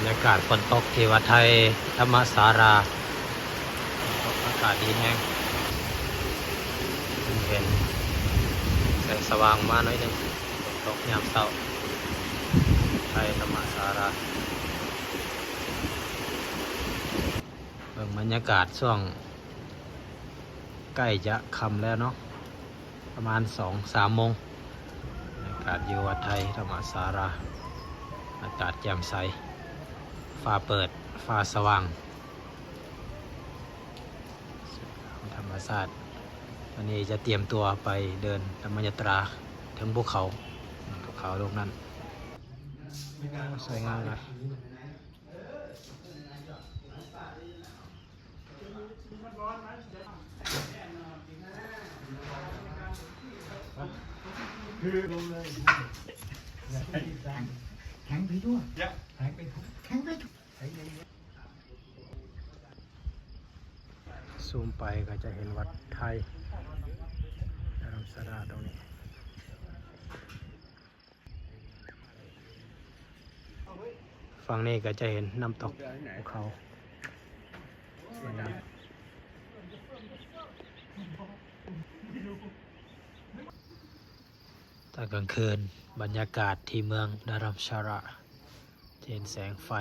รยากาศฝนตกที่วัดไทยธรรมศาลาอากาศดีแห้งเห็นแสงสว่างมาหน่อยหนึงฝนตกยามเช้าไทยธรรมศาลาเบิ่งบรรยากาศช่วงใกล้จะค่ำแล้วเนาะประมาณ 2-3 โมงบรรยากาศอยู่วัดไทยธรรมศาลาอากาศแจ่มใสฟ้าเปิดฟ้าสว่างธรรมชาติวันนี้จะเตรียมตัวไปเดินธรรมยาตราถึงภูเขาลูกนั้นสวยงามนะคือลงเลยแข็งไปทั่วแข็งไปทั่วแข็งไปทั่วซูมไปก็จะเห็นวัดไทยธรรมศาลาตรงนี้ฝั่งนี้ก็จะเห็นน้ำตกภูเขาตอนกลางคืนบรรยากาศที่เมืองดารัมชาระจะเห็นแสงไฟ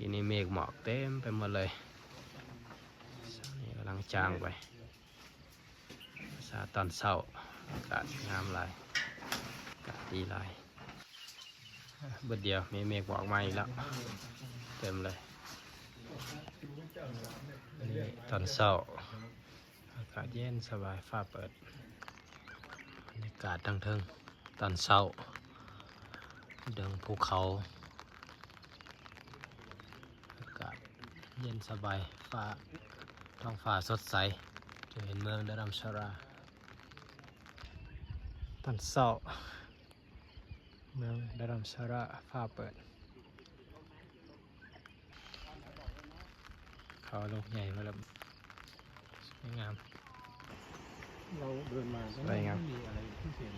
ทีนี้เมฆหมอกเต็มไปหมดเลยนี่กำลังจางไปตอนเช้าอากาศงามหลายอากาศดีหลายเบิดเดียวมีเมฆหมอกมาอีกแล้วเต็มเลยนี่ตอนเช้าอากาศเย็นสบายฟ้าเปิดบรรยากาศทั้งเทิงตอนเช้าเดินภูเขาอากาศเย็นสบายฟ้าท้องฟ้าสดใสจะเห็นเมืองดารัมชาราตอนเช้าเมืองดารัมชาระฟ้าเปิดเขาลูกใหญ่มาแล้วสวยงามเราเดินมา สวยงาม มีอะไรพิเศษ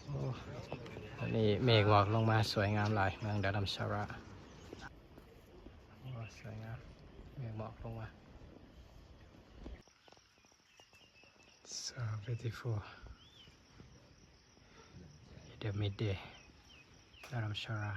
โอ้อันนี้เมฆหมอกลงมาสวยงามหลายเมืองดารัมชาระโอ้สวยงามเมฆหมอกลงมา so beautiful in the midday ดารัมชาระ